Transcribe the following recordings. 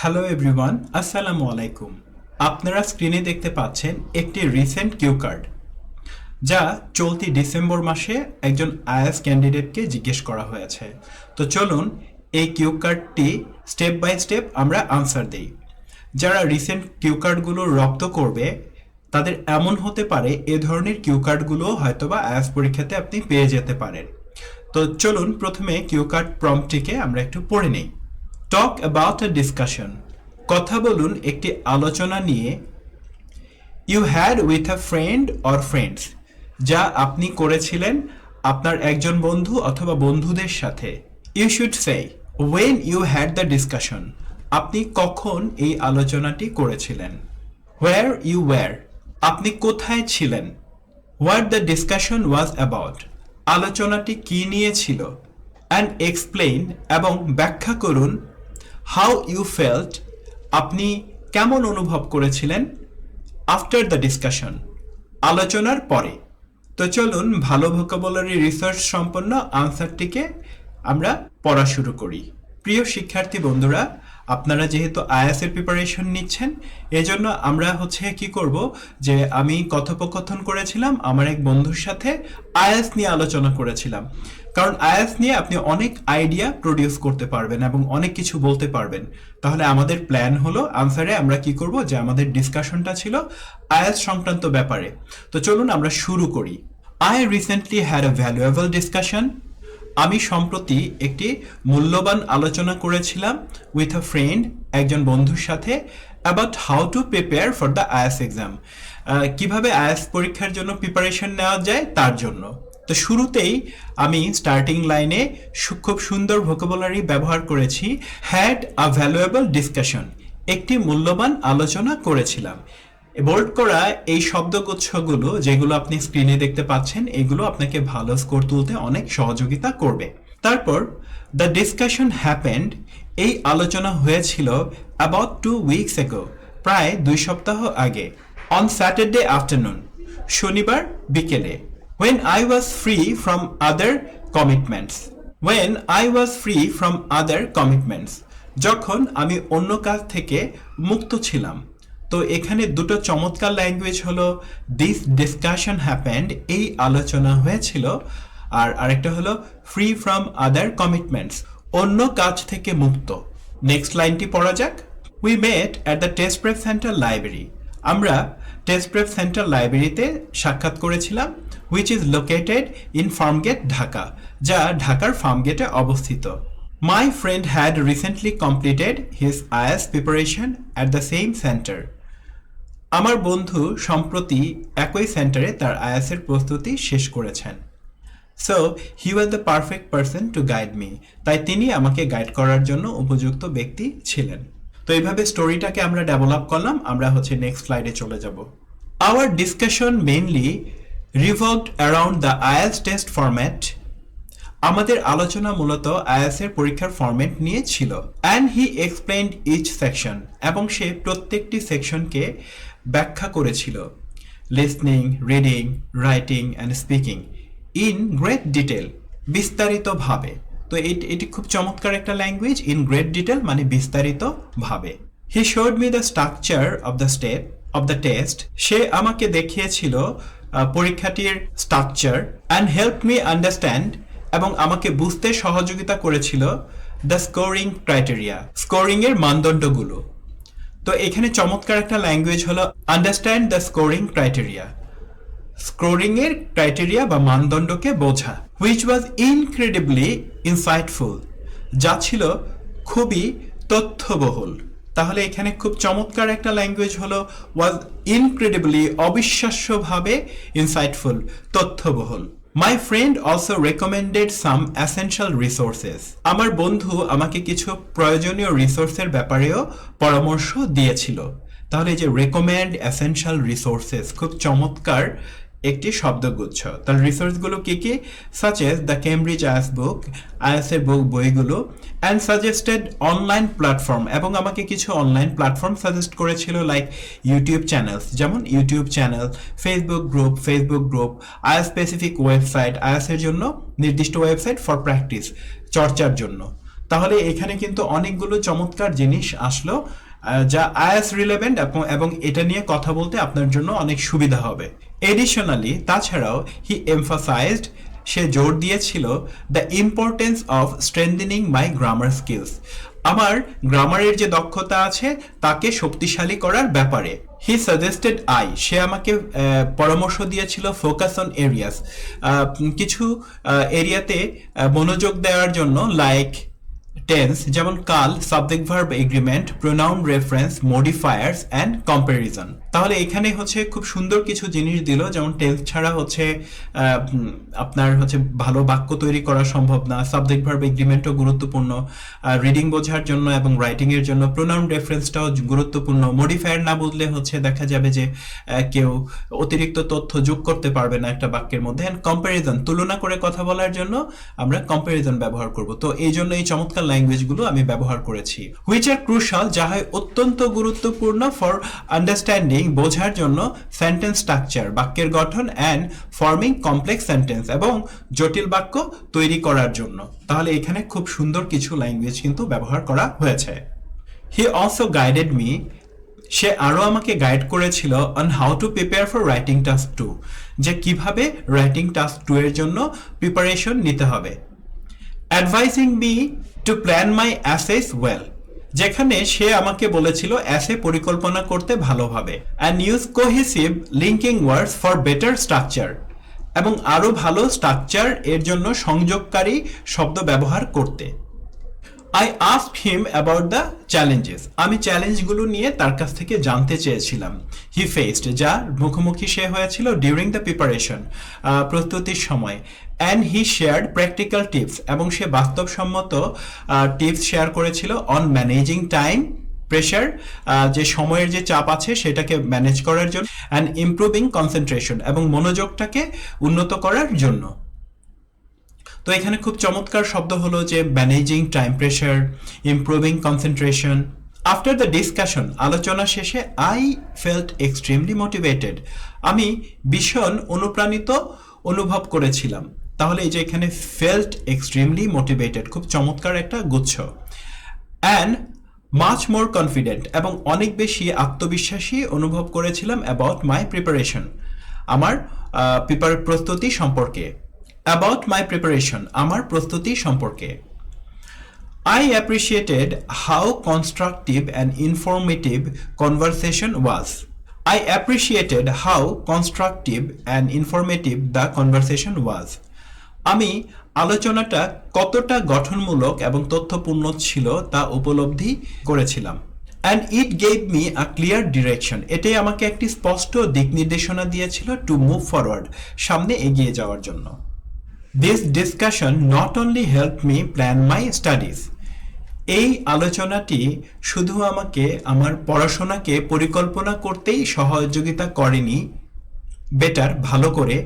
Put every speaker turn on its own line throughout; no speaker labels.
Hello everyone, আসসালামু আলাইকুম। আপনারা স্ক্রিনে দেখতে পাচ্ছেন একটি রিসেন্ট কিউ কার্ড, যা চলতি ডিসেম্বর মাসে একজন আইএস ক্যান্ডিডেটকে জিজ্ঞেস করা হয়েছে। তো চলুন এই কিউ কার্ডটি স্টেপ বাই স্টেপ আমরা আনসার দেই। যারা রিসেন্ট কিউ কার্ডগুলো রপ্ত করবে তাদের এমন হতে পারে এ ধরনের কিউ কার্ডগুলো হয়তোবা আইএস পরীক্ষাতে আপনি পেয়ে যেতে পারেন। তো চলুন প্রথমে কিউ কার্ড প্রম্পটটিকে আমরা একটু পড়ে নেই। টক অ্যাবাউট আ ডিসকাশন, কথা বলুন একটি আলোচনা নিয়ে। You had with a friend or friends, যা আপনি করেছিলেন আপনার একজন বন্ধু অথবা বন্ধুদের সাথে। You should say when you had the discussion, আপনি কখন এই আলোচনাটি করেছিলেন। হোয়ার ইউ ওয়্যার, আপনি কোথায় ছিলেন। What the discussion was about, আলোচনাটি কি নিয়ে ছিল। অ্যান্ড এক্সপ্লেইন, এবং ব্যাখ্যা করুন। হাউ ইউ ফেল্ট, আপনি কেমন অনুভব করেছিলেন। আফটার দ্য ডিসকাশন, আলোচনার পরে। তো চলুন ভালো ভোকাবুলারি রিসার্চ সম্পন্ন আনসারটিকে আমরা পড়া শুরু করি। প্রিয় শিক্ষার্থী বন্ধুরা, আপনারা যেহেতু আইএস এর প্রিপারেশন নিচ্ছেন, এজন্য আমরা কি করব, যে আমি কথোপকথন করেছিলাম আমার এক বন্ধুর সাথে, আইএস নিয়ে আলোচনা করেছিলাম। কারণ আইএস নিয়ে আপনি অনেক আইডিয়া প্রডিউস করতে পারবেন এবং অনেক কিছু বলতে পারবেন। তাহলে আমাদের প্ল্যান হলো আনসারে আমরা কি করব, যে আমাদের ডিসকাশনটা ছিল আইএস সংক্রান্ত ব্যাপারে। তো চলুন আমরা শুরু করি। I recently had a valuable discussion, আমি সম্প্রতি একটি মূল্যবান আলোচনা করেছিলাম উইথ আ ফ্রেন্ড, একজন বন্ধুর সাথে, about how to prepare for the is exam, কিভাবে আইএস পরীক্ষার জন্য প্রিপারেশন নেওয়া যায় তার জন্য। তো শুরুতেই আমি স্টার্টিং লাইনে খুব সুন্দর ভোকাবুলারি ব্যবহার করেছি, হ্যাড আ ভ্যালুয়েবল ডিসকাশন, একটি মূল্যবান আলোচনা করেছিলাম। বোল্ড করা এই শব্দগুচ্ছগুলো যেগুলো আপনি স্ক্রিনে দেখতে পাচ্ছেন, এগুলো আপনাকে ভালো স্কোর তুলতে অনেক সহযোগিতা করবে। তারপর দ্য ডিসকাশন হ্যাপেন্ড, এই আলোচনা হয়েছিল অ্যাবাউট 2 weeks ago, প্রায় 2 সপ্তাহ আগে। অন স্যাটারডে আফটারনুন, শনিবার বিকেলে। when I was free from other commitments, when I was free from other commitments, যখন আমি অন্য কাজ থেকে মুক্ত ছিলাম। তো এখানে দুটো চমৎকার ল্যাঙ্গুয়েজ হলো দিস ডিসকাশন হ্যাপেন্ড, এই আলোচনা হয়েছিল, আর আরেকটা হলো ফ্রি ফ্রম আদার কমিটমেন্টস, অন্য কাজ থেকে মুক্ত। নেক্সট লাইনটি পড়া যাক। We mate at the test prep centre library, আমরা টেস্ট প্রেপ সেন্টার লাইব্রেরিতে সাক্ষাৎ করেছিলাম, which is located in Farmgate Dhaka, যা ঢাকার ফার্মগেটে অবস্থিত। My friend had recently completed his is preparation at the same centre, আমার বন্ধু সম্প্রতি একই সেন্টারে তার আইএস এর প্রস্তুতি শেষ করেছেন। So he was the perfect person to guide me, তাই তিনি আমাকে গাইড করার জন্য উপযুক্ত ব্যক্তি ছিলেন। তো এইভাবে স্টোরিটাকে আমরা ডেভেলপ করলাম। আমরা নেক্সট স্লাইডে চলে যাব। Our discussion mainly revolved around the IELTS test format, আমাদের আলোচনা মূলত আইএলটিএস এর পরীক্ষার ফরম্যাট নিয়ে ছিল। And he explained each section, এবং সে প্রত্যেকটি সেকশনকে ব্যাখ্যা করেছিল, listening, reading, writing and speaking, in great detail, বিস্তারিতভাবে। তো এটি খুব চমৎকার একটা ল্যাঙ্গুয়েজ, ইন গ্রেট ডিটেল মানে বিস্তারিতভাবে। He showed me the structure of the step of the test, সে আমাকে দেখিয়েছিল পরীক্ষাটির structure. And help me understand, এবং আমাকে বুঝতে সহযোগিতা করেছিল দ্য স্কোরিং ক্রাইটেরিয়া, স্কোরিং এর মানদণ্ডগুলো। তো এখানে চমৎকার একটা ল্যাঙ্গুয়েজ হলো understand the scoring criteria, scoring এর ক্রাইটেরিয়া বা মানদণ্ডকে বোঝা। হুইচ ওয়াজ ইনক্রেডিবলি ইনসাইটফুল, যা ছিল খুবই তথ্যবহুল। তাহলে এখানে খুব চমৎকার একটা ল্যাঙ্গুয়েজ হলো ওয়াজ ইনক্রেডিবলি, অবিশ্বাস্যভাবে, ইনসাইটফুল, তথ্যবহুল। My friend also recommended some essential resources, আমার বন্ধু আমাকে কিছু প্রয়োজনীয় রিসোর্সের ব্যাপারেও পরামর্শ দিয়েছিল। তাহলে এই যে রেকমেন্ড, এসেনশিয়াল রিসোর্সেস, খুব চমৎকার একটি শব্দগুচ্ছ। তার রিসোর্সগুলো কি কি? Such as the Cambridge is book, is এর বইগুলো, অ্যান্ড সাজেস্টেড অনলাইন প্ল্যাটফর্ম, এবং আমাকে কিছু অনলাইন প্ল্যাটফর্ম সাজেস্ট করেছিল, লাইক ইউটিউব চ্যানেলস, যেমন YouTube channel, Facebook group, is specific website, is এর জন্য নির্দিষ্ট ওয়েবসাইট ফর প্র্যাকটিস, চর্চার জন্য। তাহলে এখানে কিন্তু অনেকগুলো চমৎকার জিনিস আসলো যা আইএস রিলেভেন্ট এবং এটা নিয়ে কথা বলতে আপনার জন্য অনেক সুবিধা হবে। এডিশনালি তাছাড়াও হি এমফাসাইজড, সে জোর দিয়েছিল the importance of strengthening my grammar skills, আমার গ্রামারের যে দক্ষতা আছে তাকে শক্তিশালী করার ব্যাপারে। হি সাজেস্টেড সে আমাকে পরামর্শ দিয়েছিল ফোকাস অন এরিয়াস, কিছু এরিয়াতে মনোযোগ দেওয়ার জন্য, লাইক টেন্স যেমন কাল, subject verb agreement, pronoun reference, modifiers and comparison. তাহলে এখানে হচ্ছে খুব সুন্দর কিছু জিনিস দিল, যেমন টেন্স ছাড়া হচ্ছে আপনার হচ্ছে ভালো বাক্য তৈরি করা সম্ভব না, সাবজেক্ট ভার্ব এগ্রিমেন্টও গুরুত্বপূর্ণ রিডিং বোঝার জন্য এবং রাইটিং এর জন্য, প্রোনাউন রেফারেন্সটাও গুরুত্বপূর্ণ, মডিফায়ার না বুঝলে হচ্ছে দেখা যাবে যে কেউ অতিরিক্ত তথ্য যোগ করতে পারবে না একটা বাক্যের মধ্যে, অ্যান্ড কম্প্যারিজন তুলনা করে কথা বলার জন্য আমরা কম্প্যারিজন ব্যবহার করব। তো এই জন্য এই চমৎকার ল্যাঙ্গুয়েজগুলো আমি ব্যবহার করেছি। হুইচ আর ক্রুশাল, যা হয় অত্যন্ত গুরুত্বপূর্ণ ফর আন্ডারস্ট্যান্ডিং, বোঝার জন্য, সেন্টেন্স স্ট্রাকচার বাক্যের গঠন, অ্যান্ড ফর্মিং কমপ্লেক্স সেন্টেন্স এবং জটিল বাক্য তৈরি করার জন্য। তাহলে এখানে খুব সুন্দর কিছু ল্যাঙ্গুয়েজ কিন্তু ব্যবহার করা হয়েছে। হি অলসো গাইডেড মি, সে আরও আমাকে গাইড করেছিল on how to prepare for writing task 2, যে কিভাবে রাইটিং টাস্ক 2 এর জন্য প্রিপারেশন নিতে হবে। Advising me to plan my essays well, যেখানে সে আমাকে বলেছিল অ্যাসে পরিকল্পনা করতে ভালোভাবে, and use cohesive linking words for better structure, এবং আরও ভালো স্ট্রাকচার এর জন্য সংযোগকারী শব্দ ব্যবহার করতে। I asked him about the challenges, আমি চ্যালেঞ্জগুলো নিয়ে তার কাছ থেকে জানতে চেয়েছিলাম। হি ফেসড, যার মুখোমুখি সে হয়েছিল ডিউরিং দ্য প্রিপারেশন, প্রস্তুতির সময়। And he shared practical tips, এবং সে বাস্তবসম্মত টিপস শেয়ার করেছিল অন ম্যানেজিং টাইম প্রেশার, যে সময়ের যে চাপ আছে সেটাকে ম্যানেজ করার জন্য, অ্যান্ড ইমপ্রুভিং কনসেন্ট্রেশন, এবং মনোযোগটাকে উন্নত করার জন্য। তো এখানে খুব চমৎকার শব্দ হলো যে managing time pressure, improving concentration. After the discussion, আলোচনা শেষে, আই ফেল্ট এক্সট্রিমলি মোটিভেটেড, আমি ভীষণ অনুপ্রাণিত অনুভব করেছিলাম। তাহলে এই যে এখানে ফেল্ট এক্সট্রিমলি মোটিভেটেড, খুব চমৎকার একটা গুচ্ছ। অ্যান্ড মাচ মোর কনফিডেন্ট, এবং অনেক বেশি আত্মবিশ্বাসী অনুভব করেছিলাম অ্যাবাউট মাই প্রিপারেশন, আমার প্রস্তুতি সম্পর্কে। অ্যাবাউট মাই প্রিপারেশন, আমার প্রস্তুতি সম্পর্কে। I appreciated how constructive and informative conversation was. I appreciated how constructive and informative the conversation was. আমি আলোচনাটা কতটা গঠনমূলক এবং তথ্যপূর্ণ ছিল তা উপলব্ধি করেছিলাম। And it gave me a clear direction. এটাই আমাকে একটি স্পষ্ট দিক নির্দেশনা দিয়েছিল to move forward, সামনে এগিয়ে যাওয়ার জন্য। This discussion not only helped me plan my studies. এই আলোচনাটি শুধু আমাকে আমার পড়াশোনাকে পরিকল্পনা করতেই সহযোগিতা করেনি বেটার ভালো করে,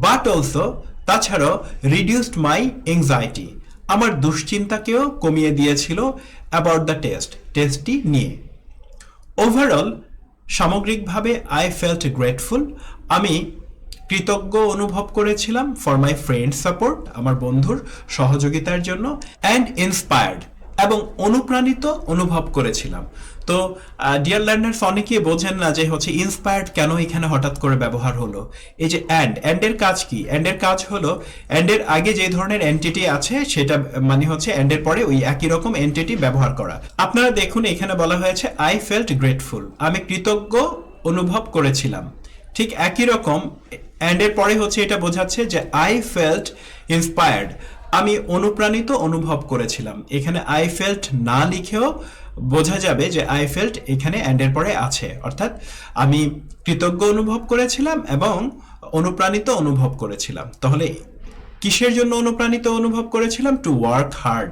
বাট অলসো তাছাড়াও রিডিউসড মাই এংজাইটি, আমার দুশ্চিন্তাকেও কমিয়ে দিয়েছিল অ্যাবাউট দ্য টেস্টটি নিয়ে। ওভারঅল, সামগ্রিকভাবে আই ফেল্ট গ্রেটফুল, আমি কৃতজ্ঞ অনুভব করেছিলাম ফর মাই ফ্রেন্ড সাপোর্ট, আমার বন্ধুর সহযোগিতার জন্য, অ্যান্ড ইন্সপায়ার্ড, এবং অনুপ্রাণিত অনুভব করেছিলাম। তো ডিয়ার লার্নার্স, অনেকেই বোঝেন না যে হচ্ছে ইন্সপায়ার্ড কেন এখানে হঠাৎ করে ব্যবহার হলো। এই যে অ্যান্ডের কাজ কি? অ্যান্ডের কাজ হলো অ্যান্ডের আগে যে ধরনের এন্টিটি আছে সেটা মানে হচ্ছে অ্যান্ডের পরে ওই একই রকম এন্টিটি ব্যবহার করা। আপনারা দেখুন এখানে বলা হয়েছে আই ফেল্ট গ্রেটফুল, আমি কৃতজ্ঞ অনুভব করেছিলাম। ঠিক একই রকম অ্যান্ডের পরে হচ্ছে এটা বোঝাচ্ছে যে আই ফেল্ট ইন্সপায়ার্ড, আমি অনুপ্রাণিত অনুভব করেছিলাম। এখানে আই ফেল্ট না লিখেও বোঝা যাবে যে আই ফেল্ট এখানে অ্যান্ডের পরে আছে, অর্থাৎ আমি কৃতজ্ঞ অনুভব করেছিলাম এবং অনুপ্রাণিত অনুভব করেছিলাম। তাহলে কিসের জন্য অনুপ্রাণিত অনুভব করেছিলাম? টু ওয়ার্ক হার্ড,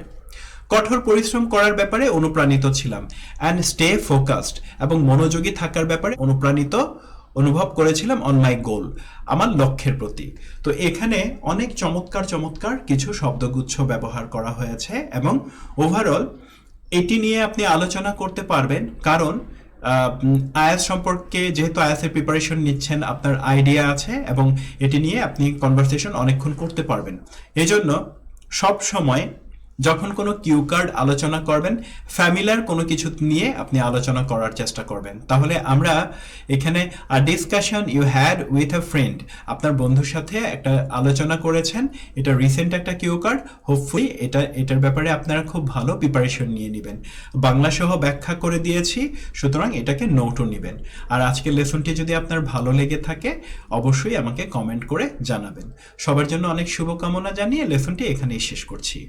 কঠোর পরিশ্রম করার ব্যাপারে অনুপ্রাণিত ছিলাম। অ্যান্ড স্টে ফোকাসড, এবং মনোযোগী থাকার ব্যাপারে অনুপ্রাণিত অনুভব করেছিলাম অন মাই গোল, আমার লক্ষ্যের প্রতি। তো এখানে অনেক চমৎকার চমৎকার কিছু শব্দগুচ্ছ ব্যবহার করা হয়েছে এবং ওভারঅল এটি নিয়ে আপনি আলোচনা করতে পারবেন, কারণ আইএলটিএস সম্পর্কে যেহেতু আইএলটিএস এর প্রিপারেশন নিচ্ছেন, আপনার আইডিয়া আছে এবং এটি নিয়ে আপনি কনভারসেশন অনেকক্ষণ করতে পারবেন। এজন্য সব সময় যখন কোনো কিউ কার্ড আলোচনা করবেন, ফ্যামিলিয়ার কোনো কিছু নিয়ে আপনি আলোচনা করার চেষ্টা করবেন। তাহলে আমরা এখানে discussion you had with a friend, আপনার বন্ধুর সাথে একটা আলোচনা করেছেন, এটা রিসেন্ট একটা কিউ কার্ড। হোপফুলি এটার ব্যাপারে আপনারা খুব ভালো প্রিপারেশন নিয়ে নেবেন। বাংলা সহ ব্যাখ্যা করে দিয়েছি, সুতরাং এটাকে নোটও নেবেন। আর আজকের লেসনটি যদি আপনার ভালো লেগে থাকে অবশ্যই আমাকে কমেন্ট করে জানাবেন। সবার জন্য অনেক শুভকামনা জানিয়ে লেসনটি এখানেই শেষ করছি।